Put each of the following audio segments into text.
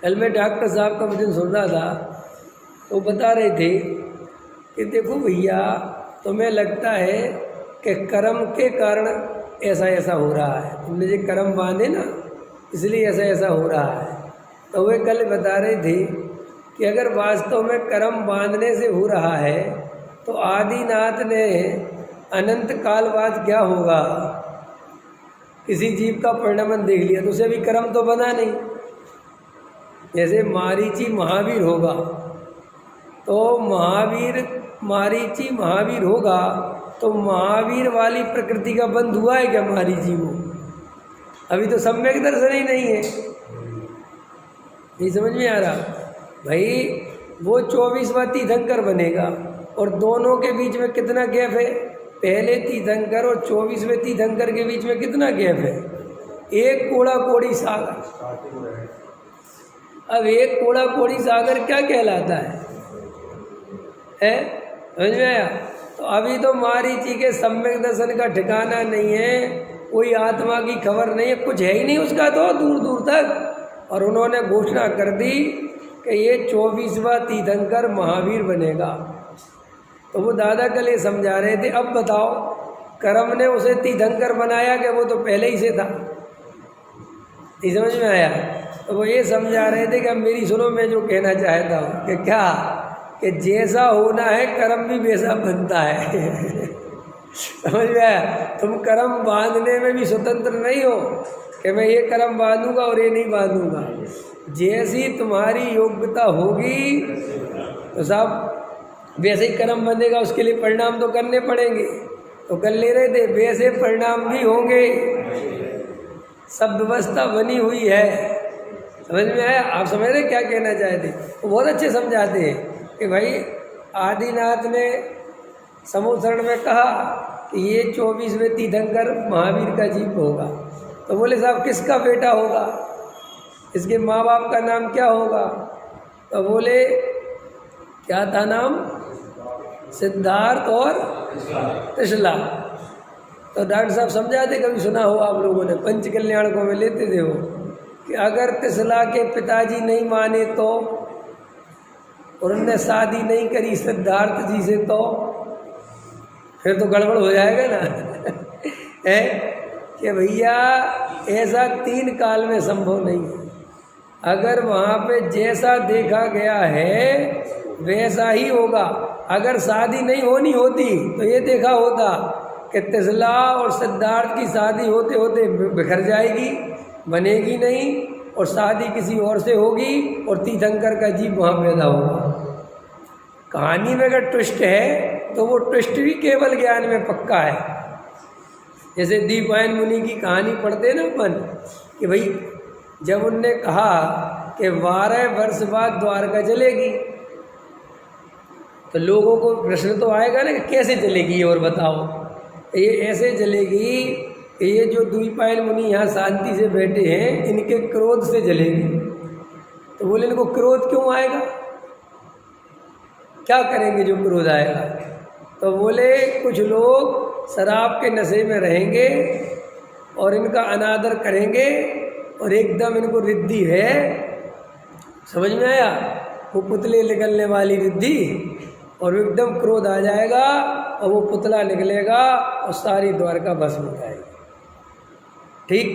कल मैं डॉक्टर साहब का वचन सुन रहा था, तो बता रहे थे कि देखो भैया, तुम्हें लगता है कि कर्म के कारण ऐसा ऐसा हो रहा है, तुमने जो कर्म बांधे ना इसलिए ऐसा ऐसा हो रहा है। तो वे कल बता रहे थे कि अगर वास्तव में कर्म बांधने से हो रहा है तो आदिनाथ ने अनंत काल बाद क्या होगा, किसी जीव का परिणमन देख लिया तो उसे भी कर्म तो बना नहीं। जैसे मारीची महावीर होगा तो मारीची महावीर होगा तो महावीर वाली प्रकृति का बंध हुआ है क्या मारीची को? अभी तो सम्यक दर्शन ही नहीं है। नहीं समझ में आ रहा भाई? वो 24वां तीर्थंकर बनेगा और दोनों के बीच में कितना गैप है? पहले तीर्थंकर और 24वें तीर्थंकर के बीच में कितना गैप है? एक कोड़ा कोड़ी सागर। अब एक कोड़ा कोड़ी सागर क्या कहलाता है? समझ में आया? तो अभी तो मारीची के सम्यक दर्शन का ठिकाना नहीं है, कोई आत्मा की खबर नहीं है, कुछ है ही नहीं उसका तो दूर दूर तक। और उन्होंने घोषणा कर दी कि ये 24वां तीर्थंकर महावीर बनेगा। तो वो दादा कल ये समझा रहे थे, अब बताओ कर्म ने उसे तीर्थंकर बनाया कि वो तो पहले ही से था? नहीं समझ में आया? तो वो ये समझा रहे थे कि अब मेरी सुनो, मैं जो कहना चाहता हूँ कि क्या, कि जैसा होना है कर्म भी वैसा बनता है। समझ में आया? तुम कर्म बांधने में भी स्वतंत्र नहीं हो कि मैं ये कर्म बांधूंगा और ये नहीं बांधूंगा। जैसी तुम्हारी योग्यता होगी तो साहब वैसे ही कर्म बनेगा, उसके लिए परिणाम तो करने पड़ेंगे। तो कर ले रहे थे, वैसे परिणाम भी होंगे। सब व्यवस्था बनी हुई है। समझ में आया? आप समझ रहे क्या कहना चाहते? वो बहुत अच्छे समझाते हैं कि भाई आदिनाथ ने समूचरण में कहा कि ये 24वें तीर्थंकर महावीर का जीव होगा। तो बोले साहब किसका बेटा होगा, इसके माँ बाप का नाम क्या होगा? तो बोले क्या था नाम? सिद्धार्थ और त्रिशला। तो डॉक्टर साहब समझाते, कभी सुना हो आप लोगों ने, पंच कल्याणकों में लेते थे वो, कि अगर त्रिशला के पिताजी नहीं माने तो, और उन्होंने शादी नहीं करी सिद्धार्थ जी से, तो फिर तो गड़बड़ हो जाएगा ना। है कि भैया ऐसा 3 काल में संभव नहीं है। अगर वहाँ पे जैसा देखा गया है वैसा ही होगा। अगर शादी नहीं होनी होती तो ये देखा होता कि त्रिशला और सिद्धार्थ की शादी होते होते बिखर जाएगी, बनेगी नहीं, और शादी किसी और से होगी और तीर्थंकर का जीव वहाँ पैदा होगा। कहानी में अगर ट्विस्ट है तो वो ट्विस्ट भी केवल ज्ञान में पक्का है। जैसे दीपायन मुनि की कहानी पढ़ते ना अपन, कि भाई जब उनने कहा कि 12 वर्ष बाद द्वारका चलेगी, तो लोगों को प्रश्न तो आएगा ना कि कैसे चलेगी ये, और बताओ। ये ऐसे चलेगी कि ये जो द्वीपायन मुनि यहाँ शांति से बैठे हैं इनके क्रोध से चलेगी। तो बोले इनको क्रोध क्यों आएगा, क्या करेंगे जो क्रोध आएगा? तो बोले कुछ लोग शराब के नशे में रहेंगे और इनका अनादर करेंगे और एकदम इनको रिद्धि है, समझ में आया? वो पुतले निकलने वाली रिद्धि, और एकदम क्रोध आ जाएगा और वो पुतला निकलेगा और सारी द्वारका भस्म हो जाएगी। ठीक,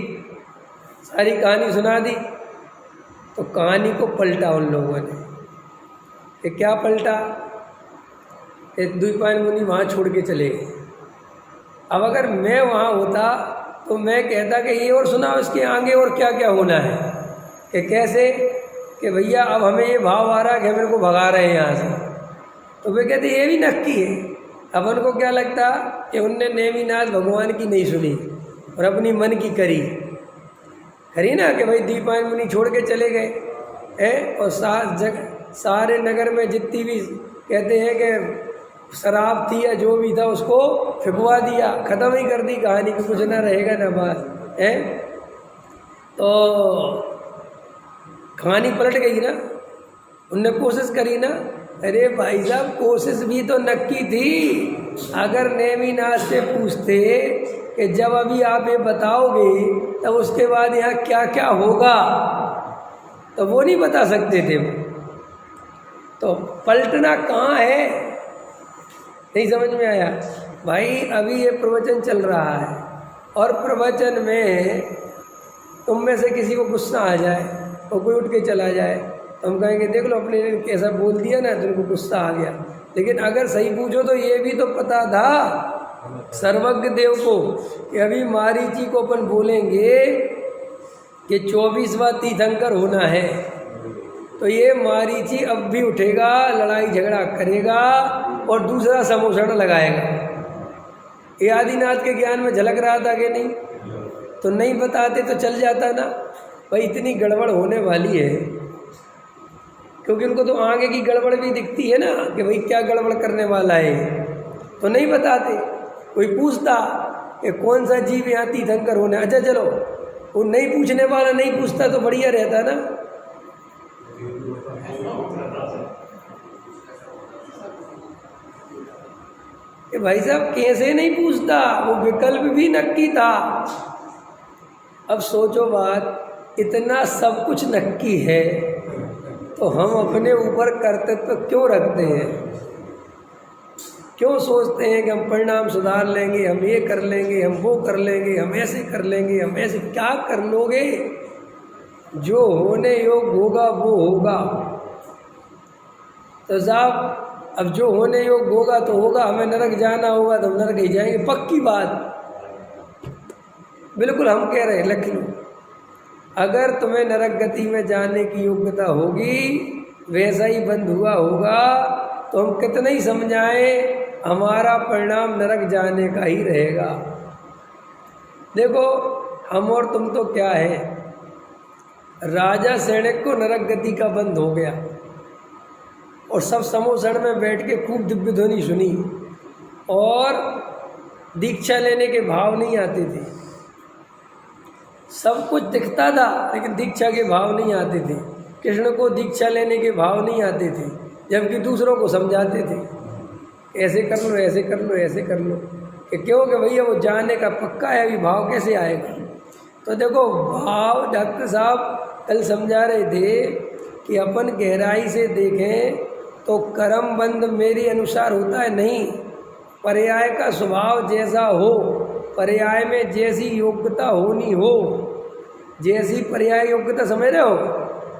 सारी कहानी सुना दी। तो कहानी को पलटा उन लोगों ने। कि क्या पलटा? एक द्वीपायन मुनि वहाँ छोड़ के चले गए। अब अगर मैं वहाँ होता तो मैं कहता कि ये और सुनाओ इसके आगे और क्या क्या होना है। कि कैसे? कि भैया अब हमें ये भाव आ रहा कि मेरे को भगा रहे हैं यहाँ से। तो वे कहते ये भी नक्की है। अब उनको क्या लगता कि उनने नेमिनाथ भगवान की नहीं सुनी और अपनी मन की करी ना, कि भाई दीपायन मुनि छोड़ के चले गए हैं और सारे नगर में जितनी भी कहते हैं कि शराब थी या जो भी था उसको फिकवा दिया, ख़त्म ही कर दी कहानी की, कुछ ना रहेगा ना बात है। तो कहानी पलट गई ना, उनने कोशिश करी ना। अरे भाई साहब कोशिश भी तो नक्की थी। अगर नेमिनाथ से पूछते कि जब अभी आप ये बताओगे तब उसके बाद यहाँ क्या क्या होगा, तो वो नहीं बता सकते थे वो। तो पलटना कहाँ है, नहीं समझ में आया भाई। अभी ये प्रवचन चल रहा है और प्रवचन में तुम में से किसी को गुस्सा आ जाए और कोई उठ के चला जाए तो हम कहेंगे देख लो अपने ने कैसा बोल दिया ना, तुमको गुस्सा आ गया। लेकिन अगर सही पूछो तो ये भी तो पता था सर्वज्ञ देव को कि अभी मारीची को अपन बोलेंगे कि 24वां तीर्थंकर होना है, तो ये मारीची अब भी उठेगा, लड़ाई झगड़ा करेगा और दूसरा समोषण लगाएगा। ये आदिनाथ के ज्ञान में झलक रहा था कि नहीं? तो नहीं बताते तो चल जाता ना भाई, इतनी गड़बड़ होने वाली है। क्योंकि उनको तो आगे की गड़बड़ भी दिखती है ना कि भाई क्या गड़बड़ करने वाला है, तो नहीं बताते। कोई पूछता कि कौन सा जीव यहाँ तीर्थंकर होने, अच्छा चलो वो नहीं पूछने वाला नहीं पूछता तो बढ़िया रहता ना। कि भाई साहब कैसे नहीं पूछता, वो विकल्प भी नक्की था। अब सोचो बात, इतना सब कुछ नक्की है तो हम अपने ऊपर कर्तव्य क्यों रखते हैं? क्यों सोचते हैं कि हम परिणाम सुधार लेंगे, हम ये कर लेंगे, हम वो कर लेंगे, हम ऐसे कर लेंगे, हम ऐसे? क्या कर लोगे? जो होने योग होगा वो होगा। तो साहब अब जो होने योग होगा तो होगा, हमें नरक जाना होगा तो हम नरक ही जाएंगे, पक्की बात। बिल्कुल हम कह रहे हैं लिख लो, अगर तुम्हें नरक गति में जाने की योग्यता होगी, वैसा ही बंद हुआ होगा, तो हम कितना ही समझाएं हमारा परिणाम नरक जाने का ही रहेगा। देखो हम और तुम तो क्या है, राजा सैनिक को नरक गति का बंद हो गया और सब समोसण में बैठ के खूब दिव्य ध्वनि सुनी और दीक्षा लेने के भाव नहीं आते थे। सब कुछ दिखता था लेकिन दीक्षा के भाव नहीं आते थे। कृष्ण को दीक्षा लेने के भाव नहीं आते थे, जबकि दूसरों को समझाते थे ऐसे कर लो, ऐसे कर लो, ऐसे कर लो। कि क्यों कि भैया वो जाने का पक्का है, अभी भाव कैसे आएगा? तो देखो भाव, डॉक्टर साहब कल समझा रहे थे कि अपन गहराई से देखें तो कर्म बंध मेरे अनुसार होता है नहीं। पर्याय का स्वभाव जैसा हो, पर्याय में जैसी योग्यता होनी हो, जैसी पर्याय योग्यता समझ रहे हो,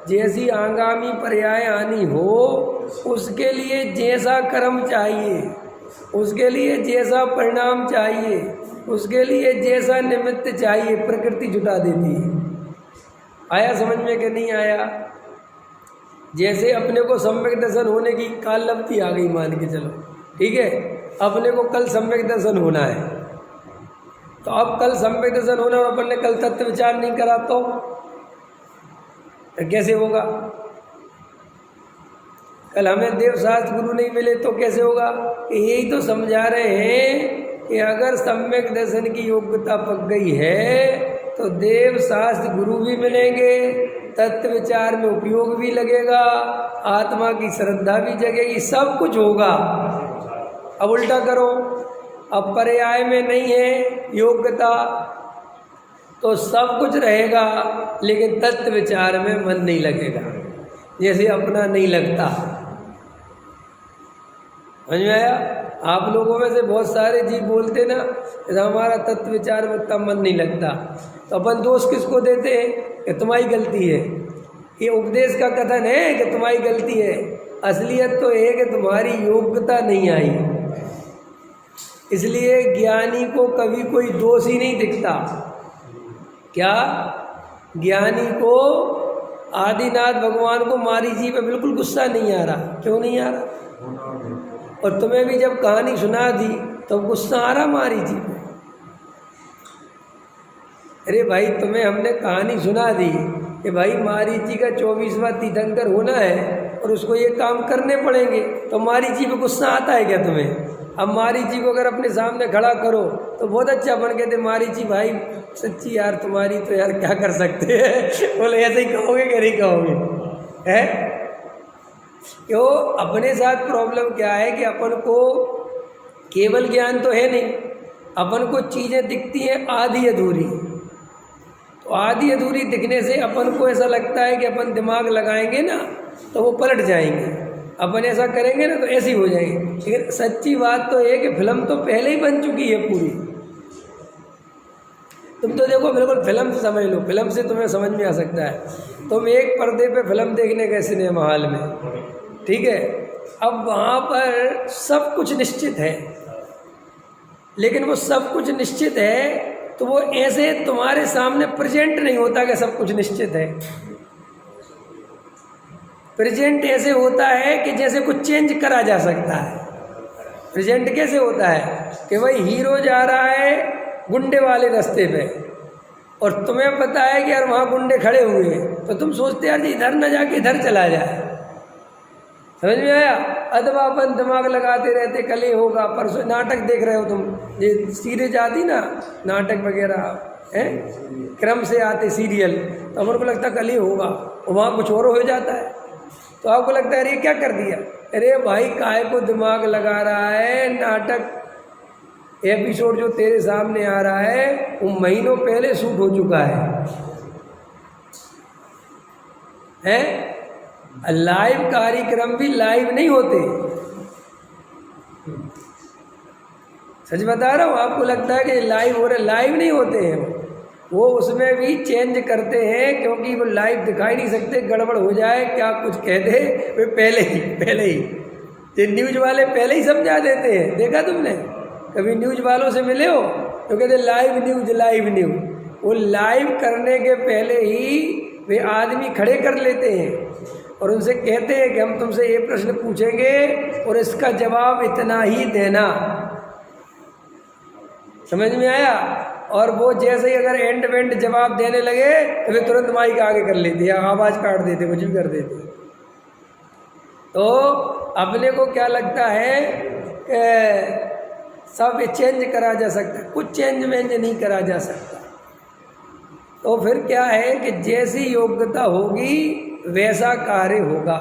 जैसी आगामी पर्याय आनी हो, उसके लिए जैसा कर्म चाहिए, उसके लिए जैसा परिणाम चाहिए, उसके लिए जैसा निमित्त चाहिए, प्रकृति जुटा देती है। आया समझ में कि नहीं आया? जैसे अपने को सम्यक दर्शन होने की काल लब्धि आ गई, मान के चलो ठीक है, अपने को कल सम्यक दर्शन होना है, तो अब कल सम्यक दर्शन होना और अपन ने कल तत्व विचार नहीं करा तो कैसे होगा? कल हमें देव शास्त्र गुरु नहीं मिले तो कैसे होगा? यही तो समझा रहे हैं कि अगर सम्यक दर्शन की योग्यता पक गई है तो देव शास्त्र गुरु भी मिलेंगे, तत्व विचार में उपयोग भी लगेगा, आत्मा की श्रद्धा भी जगेगी, सब कुछ होगा। अब उल्टा करो, अब पर्याय में नहीं है योग्यता तो सब कुछ रहेगा लेकिन तत्व विचार में मन नहीं लगेगा, जैसे अपना नहीं लगता। समझ में आया? आप लोगों में से बहुत सारे जीव बोलते ना हमारा तत्व विचार में इतना मन नहीं लगता, तो अपन दोष किसको देते हैं कि तुम्हारी गलती है। ये उपदेश का कथन है कि तुम्हारी गलती है, असलियत तो है कि तुम्हारी योग्यता नहीं आई। इसलिए ज्ञानी को कभी कोई दोष ही नहीं दिखता। क्या? ज्ञानी को आदिनाथ भगवान को मारीची पे बिल्कुल गुस्सा नहीं आ रहा। क्यों नहीं आ रहा? और तुम्हें भी जब कहानी सुना दी तो गुस्सा आ रहा मारीची पे? अरे भाई तुम्हें हमने कहानी सुना दी कि भाई मारीची का 24वां तीर्थंकर होना है और उसको ये काम करने पड़ेंगे, तो मारीची पे गुस्सा आता है क्या तुम्हें? अब मारीची को अगर अपने सामने खड़ा करो तो बहुत अच्छा बन कहते मारीची भाई सच्ची यार तुम्हारी तो यार क्या कर सकते हैं। बोले ऐसे ही कहोगे कि नहीं कहोगे? है क्यों? अपने साथ प्रॉब्लम क्या है कि अपन को केवल ज्ञान तो है नहीं, अपन को चीज़ें दिखती हैं आधी अधूरी। तो आधी अधूरी दिखने से अपन को ऐसा लगता है कि अपन दिमाग लगाएंगे ना तो वो पलट जाएंगे, अपन ऐसा करेंगे ना तो ऐसी हो जाएंगे। लेकिन सच्ची बात तो ये कि फिल्म तो पहले ही बन चुकी है पूरी। तुम तो देखो बिल्कुल फिल्म से समझ लो, फिल्म से तुम्हें समझ में आ सकता है। तुम एक पर्दे पे फिल्म देखने गए सिनेमा हॉल में, ठीक है, अब वहाँ पर सब कुछ निश्चित है, लेकिन वो सब कुछ निश्चित है तो वो ऐसे तुम्हारे सामने प्रेजेंट नहीं होता कि सब कुछ निश्चित है। प्रेजेंट ऐसे होता है कि जैसे कुछ चेंज करा जा सकता है। प्रेजेंट कैसे होता है कि भाई हीरो जा रहा है गुंडे वाले रास्ते पे और तुम्हें पता है कि यार वहाँ गुंडे खड़े हुए हैं, तो तुम सोचते यार इधर ना जाके इधर चला जाए। समझ में आया? अथवा अपन दिमाग लगाते रहते कल ही होगा, परसों नाटक देख रहे हो तुम, ये सीरीज आती ना नाटक वगैरह है, क्रम से आते सीरियल, तो अपन को लगता कल ही होगा, वहाँ कुछ और हो जाता है। तो आपको लगता है अरे क्या कर दिया? अरे भाई काहे को दिमाग लगा रहा है? नाटक एपिसोड जो तेरे सामने आ रहा है वो महीनों पहले शूट हो चुका है? लाइव कार्यक्रम भी लाइव नहीं होते। सच बता रहा हूँ, आपको लगता है कि लाइव हो रहे, लाइव नहीं होते हैं वो, उसमें भी चेंज करते हैं क्योंकि वो लाइव दिखाई नहीं सकते, गड़बड़ हो जाए क्या कुछ कह दे वे पहले ही ये न्यूज वाले पहले ही समझा देते हैं। देखा तुमने कभी न्यूज वालों से मिले हो? तो कहते लाइव न्यूज, वो लाइव करने के पहले ही वे आदमी खड़े कर लेते हैं और उनसे कहते हैं कि हम तुमसे ये प्रश्न पूछेंगे और इसका जवाब इतना ही देना। समझ में आया? और वो जैसे ही अगर एंड वेंड जवाब देने लगे तो वे तुरंत माइक आगे कर लेते या आवाज़ काट देते, कुछ भी कर देते। तो अपने को क्या लगता है कि सब चेंज करा जा सकता है, कुछ चेंज वेंज नहीं करा जा सकता। तो फिर क्या है कि जैसी योग्यता होगी वैसा कार्य होगा।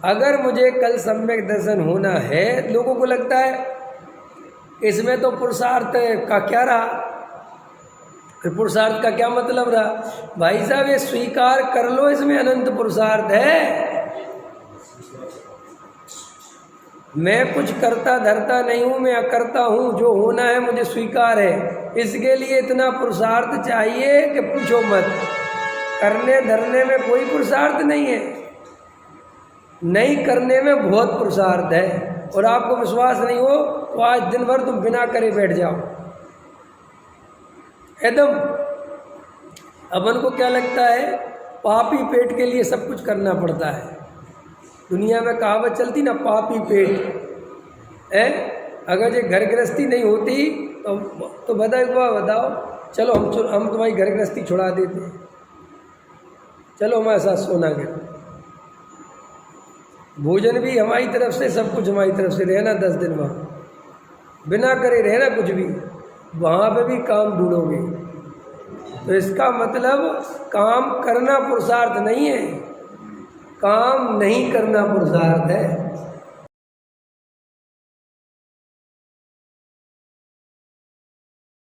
अगर मुझे कल सम्यक दर्शन होना है, लोगों को लगता है इसमें तो पुरुषार्थ का क्या रहा, फिर पुरुषार्थ का क्या मतलब रहा? भाई साहब ये स्वीकार कर लो, इसमें अनंत पुरुषार्थ है। मैं कुछ करता धरता नहीं हूँ, मैं अकर्ता हूँ, जो होना है मुझे स्वीकार है। इसके लिए इतना पुरुषार्थ चाहिए कि पूछो मत। करने धरने में कोई पुरुषार्थ नहीं है, नहीं करने में बहुत पुरुषार्थ है। और आपको विश्वास नहीं हो तो आज दिन भर तुम बिना करे बैठ जाओ एकदम। अपन को क्या लगता है पापी पेट के लिए सब कुछ करना पड़ता है। दुनिया में कहावत चलती ना, पापी पेट है। अगर ये घर गृहस्थी नहीं होती तो बताओ चलो हम तुम्हारी घर गृहस्थी छुड़ा देते हैं, चलो हमारे साथ सोना करो, भोजन भी हमारी तरफ से, सब कुछ हमारी तरफ से, रहना 10 दिन वहाँ, बिना करे रहना कुछ भी, वहाँ पे भी काम ढूंढोगे। तो इसका मतलब काम करना पुरुषार्थ नहीं है, काम नहीं करना पुरुषार्थ है।